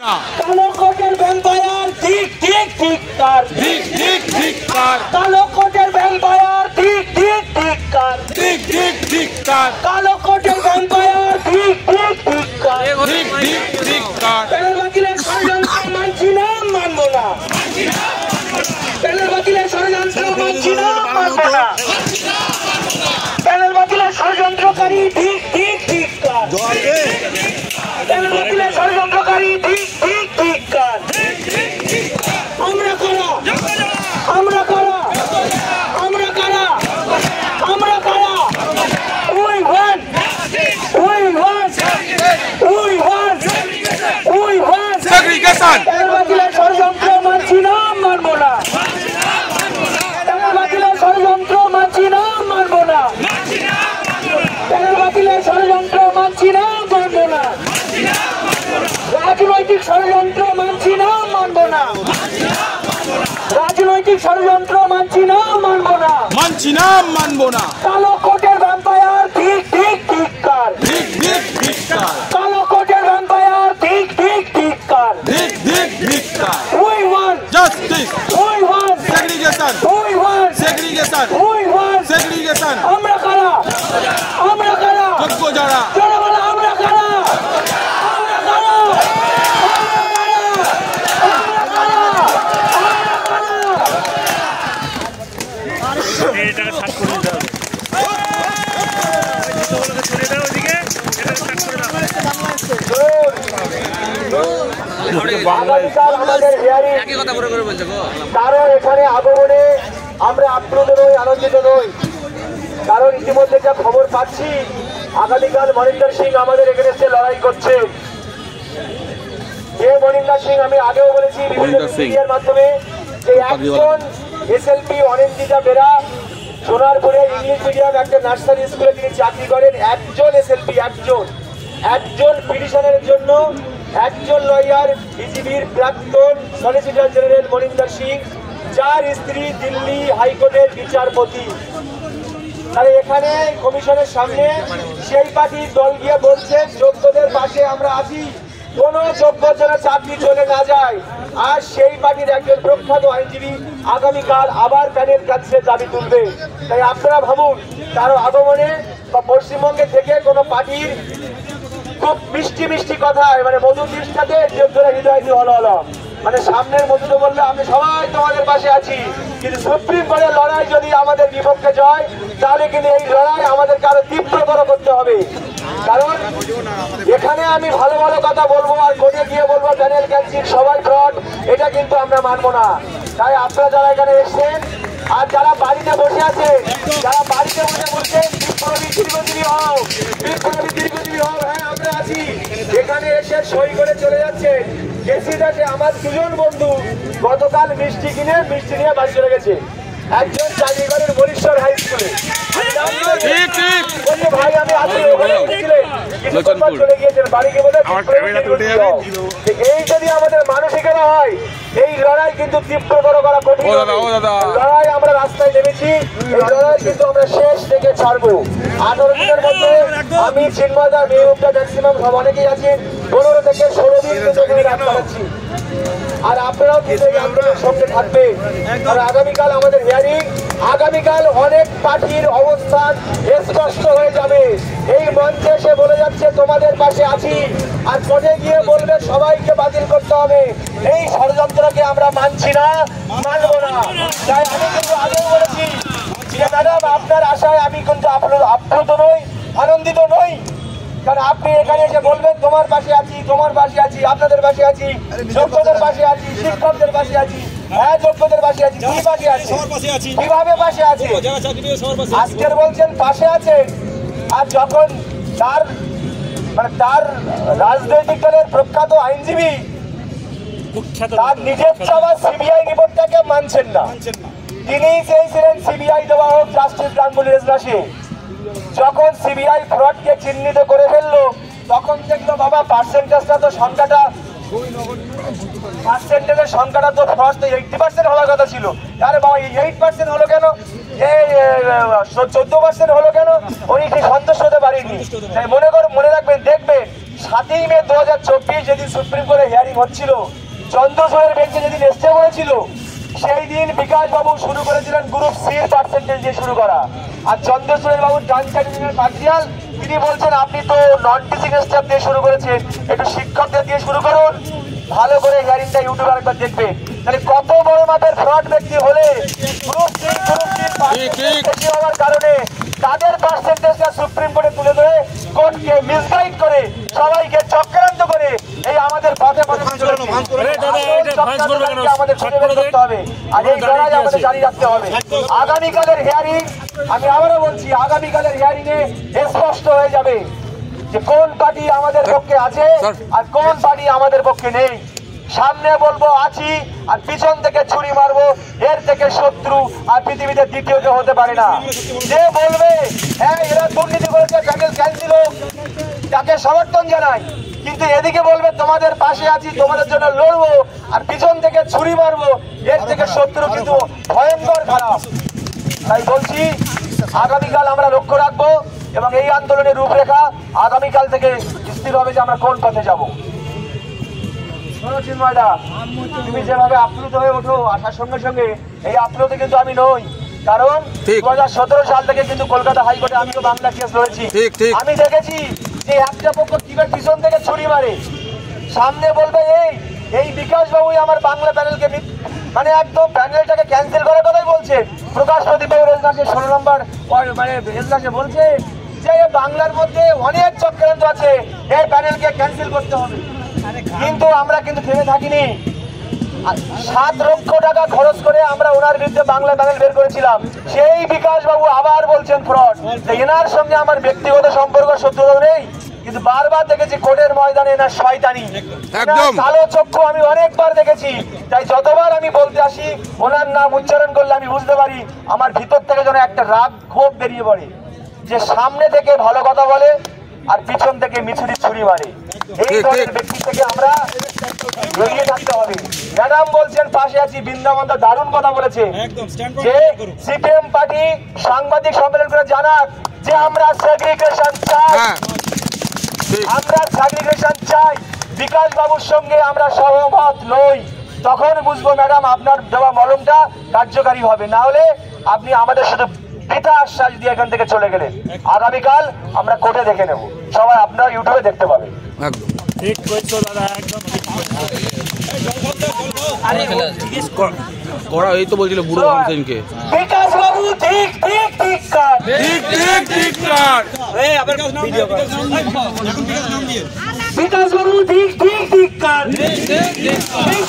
কালো কোটের ভ্যাম্পায়ার ঠিক ঠিক ঠিক কার ঠিক ঠিক ঠিক কার কালো কোটের ভ্যাম্পায়ার ঠিক ঠিক ঠিক কার ঠিক ঠিক ঠিক কার কালো কোটের ভ্যাম্পায়ার ঠিক ঠিক ঠিক কার ঠিক ঠিক ঠিক কার প্যানেল বাতিলের ষড়যন্ত্র মানছি না মানবো না প্যানেল বাতিলের ষড়যন্ত্র মানছি না মানবো না প্যানেল বাতিলের ষড়যন্ত্রকারী ঠিক ঠিক ঠিক কার প্যানেল বাতিলের ষড়যন্ত্রকারী ঠিক ঠিক ঠিক কার আমরা কারা আমরা কারা আমরা কারা আমরা কারা we want we want we want we want segregation panel বাতিলের ষড়যন্ত্র মানছি না মানবো না প্যানেল বাতিলের ষড়যন্ত্র মানছি না মানবো না প্যানেল বাতিলের ষড়যন্ত্র মানছি না মানবো না রাজনৈতিক ষড়যন্ত্র মানছি না মানবো না রাজনৈতিক ষড়যন্ত্র মানছি না মানবো না মানছি না মানবো না কালো কোটের ভ্যাম্পায়ার ঠিক ঠিক ঠিক কার ঠিক ঠিক ঠিক কার কালো কোটের ভ্যাম্পায়ার ঠিক ঠিক ঠিক কার ঠিক ঠিক ঠিক কার we want justice we want segregation we want segregation we want segregation আমরা কারা আমরা কারা যোগ্য যারা জোরে বলো আমরা কারা আমরা কারা এটাকে শাক করে দিতে হবে ছড়িয়ে দাও ওদিকে এটাকে শাক করে দাও আমাদের হিয়ারিং কারো এখানে আগমনে আমরা আপ্লুত নই আনন্দিত নই কারণ ইতিমধ্যে যা খবর পাচ্ছি আগামীকাল মনিন্দর সিং আমাদের এখানে এসে লড়াই করছে যে মনিন্দর সিং আমি আগেও বলেছি বিভিন্ন মিডিয়ার মাধ্যমে যে একজন এসএলপি অনিন্দিতা বেরা সোনারপুরে ইংলিশ মিডিয়াম একটা নার্সারি স্কুলে তিনি চাকরি করেন একজন এসএলপি একজন পিটিশনের জন্য একজন লয়ার বিজিবির প্রাক্তন সলিসিটর জেনারেল মনিন্দর সিং যার স্ত্রী দিল্লি হাইকোর্টের বিচারপতি তাহলে এখানে কমিশনের সামনে সেই পার্টির দল গিয়ে বলছে যোগ্যদের পাশে আমরা আছি কোন যোগ্য যেন চাকরি চলে না যায় আর সেই পার্টির একজন প্রখ্যাত আইনজীবী আগামীকাল আবার প্যানেল কাছে দাবি তুলবে তাই আপনারা ভাবুন কারো আগমনে বা পশ্চিমবঙ্গে থেকে কোনো পার্টির খুব মিষ্টি মিষ্টি কথায় মানে মধুর নিষ্ঠাতে যোগ্যরা হৃদয় দিয়ে হলো মানে সামনের মধুতে বললে আমি সবাই তোমাদের পাশে আছি কিন্তু সুপ্রিম কোর্টের লড়াই যদি আমাদের বিপক্ষে যায় তাহলে কিন্তু এই লড়াই আমাদেরকে আরো তীব্রতর করতে হবে কারণ এখানে আমি ভালো ভালো কথা বলবো আর কোর্টে গিয়ে বলবো প্যানেল ক্যান্সিল সবাই ফ্রড এটা কিন্তু আমরা মানবো না তাই আপনারা যারা এখানে এসছেন আর যারা বাড়িতে বসে আছেন যারা বাড়িতে বসে বলছেন বিপ্লবী দীর্ঘজীবী হও বিপ্লবী দীর্ঘজীবী হও হ্যাঁ আমরা আছি এখানে এসে সই করে চলে যাচ্ছেন কেসিদাসে আমার দুজন বন্ধু গতকাল মিষ্টি কিনে মিষ্টি নিয়ে বাড়ি চলে গেছে একজন চাঁদিগড়ের বরিশ্বর হাই স্কুলে ভাই আমি আছি ওখানে চলে গিয়েছেন বাড়িকে বলে এই যদি আমাদের মানসিকতা হয় এই লড়াই কিন্তু তীব্রতর করা কঠিন লড়াই আমরা রাস্তায় নেমেছি এই লড়াই কিন্তু আমরা শেষ থেকে ছাড়বো 18 দিনের মধ্যে আমি চিন্ময়দা মেয়েটা ম্যাক্সিমাম সব অনেকেই আছেন 15 থেকে 16 দিন কিন্তু রাত কাটাচ্ছি আর আপনারাও কিন্তু এই আন্দোলনের সঙ্গে থাকবেন আর আগামীকাল আমাদের হিয়ারিং আগামীকাল অনেক পার্টির অবস্থান স্পষ্ট হয়ে যাবে এই মঞ্চে এসে বলে যাচ্ছে তোমাদের পাশে আছি আর কোর্টে গিয়ে বলবে সবাইকে বাতিল করতে হবে এই ষড়যন্ত্রকে আমরা মানছি না মানবো না তাই আমি কিন্তু আগেও বলেছি যে ম্যাডাম আপনার আশায় আমি কিন্তু আপ্লুত নই আনন্দিত নই কারণ আপনি এখানে এসে বলবেন তোমার পাশে আছি তোমার পাশে আছি আপনাদের পাশে আছি যোগ্যদের পাশে আছি শিক্ষকদের পাশে আছি হ্যাঁ যোগ্যদের পাশে আছি কি পাশে আছি কিভাবে পাশে আছে আজকের বলছেন পাশে আছেন আর যখন তার রাজনৈতিক দলের প্রখ্যাত আইনজীবী তার নিজের চাওয়া সিবিআই রিপোর্টটাকে মানছেন না তিনি চেয়েছিলেন সিবিআই দেওয়া হোক জাস্টিস গাঙ্গুলি এজলাসে যখন সিবিআই ফ্রডকে চিহ্নিত করে ফেললো তখন দেখলো বাবা পার্সেন্টেজটা তো সংখ্যাটা পার্সেন্টেজের সংখ্যাটা তো ফ্রড তো 80% হওয়ার কথা ছিল আরে বাবা 8% হলো কেন এই 14% হলো কেন উনি কি সন্তুষ্ট হতে পারেনি তাই মনে রাখবেন দেখবেন 7ই মে 2024 যেদিন সুপ্রিম কোর্টে হিয়ারিং হচ্ছিল, চন্দ্রচূড়ের বেঞ্চে যেদিন এসছে বলেছিল, সেই দিন বিকাশ বাবু শুরু করেছিলেন গ্রুপ সির পার্সেন্টেজ দিয়ে শুরু করা। আর চন্দ্রচূড়ের বাবু ডান সাইডের পার্সিয়াল, তিনি বলছেন আপনি তো নন টিচিং স্টাফ দিয়ে শুরু করেছেন, একটু শিক্ষকদের দিয়ে শুরু করুন। ভালো করে হিয়ারিংটা ইউটিউবে আরেকবার দেখবেন, তাহলে কত বড় মাপের ফ্রড ব্যক্তি হলে গ্রুপ সির বেশি হওয়ার কারণে তাদের পার্সেন্টেজটা সুপ্রিম কোর্টে তুলে ধরে কোর্টকে মিসগাইড করে সবাইকে চক্রান্ত করে এই আমাদের পথে পথে আমাদের খুঁজে বের করতে হবে। আর এই লড়াই আমাদের জারি রাখতে হবে। আগামীকালের হিয়ারিং, আমি আবারও বলছি, আগামীকালের হিয়ারিং এ স্পষ্ট হয়ে যাবে যে কোন পার্টি আমাদের পক্ষে আছে আর কোন পার্টি আমাদের পক্ষে নেই। সামনে বলবো আছি আর পিছন থেকে ছুরি মারবো, এর থেকে শত্রু আর পৃথিবীতে দ্বিতীয় কেউ হতে পারে না। যে বলবে হ্যাঁ এরা দুর্নীতি করেছে, প্যানেল ক্যান্সেল হোক, তাকে সমর্থন জানাই, কিন্তু এদিকে বলবে তোমাদের পাশে আছি, তোমাদের জন্য লড়বো, আর পিছন থেকে ছুরি মারবো, এর থেকে শত্রু কিন্তু ভয়ঙ্কর খারাপ। তাই বলছি আগামীকাল আমরা লক্ষ্য রাখবো এবং এই আন্দোলনের রূপরেখা আগামীকাল থেকে স্থির হবে যে আমরা কোন পথে যাবো। তুমি যেভাবে আপ্লুত হয়ে ওঠো আসার সঙ্গে সঙ্গে, এই আপ্লুত কিন্তু আমি নই, কারণ 2017 সাল থেকে কিন্তু কলকাতা হাইকোর্টে আমিও বাংলা কেস লড়েছি। আমি দেখেছি যে একটা পক্ষ কিভাবে পিছন থেকে ছুরি মারে, সামনে বলবে এই বিকাশ বাবুই আমার বাংলা প্যানেলকে মানে একদম প্যানেলটাকে ক্যান্সেল করার কথাই বলছে। প্রকাশ প্রদীপ বাবুর এজলাসে 16 নম্বর মানে এজলাসে বলছে যে বাংলার মধ্যে অনেক চক্রান্ত আছে, এই প্যানেলকে ক্যান্সেল করতে হবে। কিন্তু আমরা কিন্তু থেমে থাকিনি। 7 লক্ষ টাকা খরচ করে আমরা ওনার বিরুদ্ধে বাংলা প্যানেল বের করেছিলাম। সেই বিকাশ বাবু আবার বলছেন ফ্রড। এনার সঙ্গে আমার ব্যক্তিগত সম্পর্ক শত্রুতা নেই, কিন্তু বারবার দেখেছি কোর্টের ময়দানে এনার শয়তানি, কালো চক্ষু আমি অনেকবার দেখেছি। তাই যতবার আমি বলতে আসি ওনার নাম উচ্চারণ করলে আমি বুঝতে পারি আমার ভিতর থেকে যেন একটা রাগ ক্ষোভ বেরিয়ে পড়ে, যে সামনে থেকে ভালো কথা বলে আর পিছন থেকে মিছুরি ছুরি মারে। এই ধরনের ব্যক্তি থেকে আমরা এগিয়ে থাকতে হবে। ম্যাডাম বলছেন পাশে আছি, বৃন্দাবন দারুণ কথা বলেছে যে সিপিএম পার্টি সাংবাদিক সম্মেলন করে জানাক যে আমরা সেগ্রিগেশন চাই, আমরা সেগ্রিগেশন চাই, বিকাশ বাবুর সঙ্গে আমরা সহমত নই। তখন বুঝবো ম্যাডাম আপনার দেওয়া মলমটা কার্যকারী হবে, না হলে আপনি আমাদের শুধু পিতা আশ্বাস দিয়ে এখান থেকে চলে গেলেন। আগামীকাল আমরা কোর্টে দেখে নেব, সবাই আপনারা ইউটিউবে দেখতে পাবেন। ঠিক কইছো দাদা, একদম করা এই তো বলছিল বুড়ো মানুষকে বিকাশ বাবু ঠিক ঠিক ঠিক কাট, ঠিক ঠিক ঠিক কাট, এই আবার ভিডিও কর, বিকাশ বাবু ঠিক ঠিক ঠিক কাট, ঠিক ঠিক ঠিক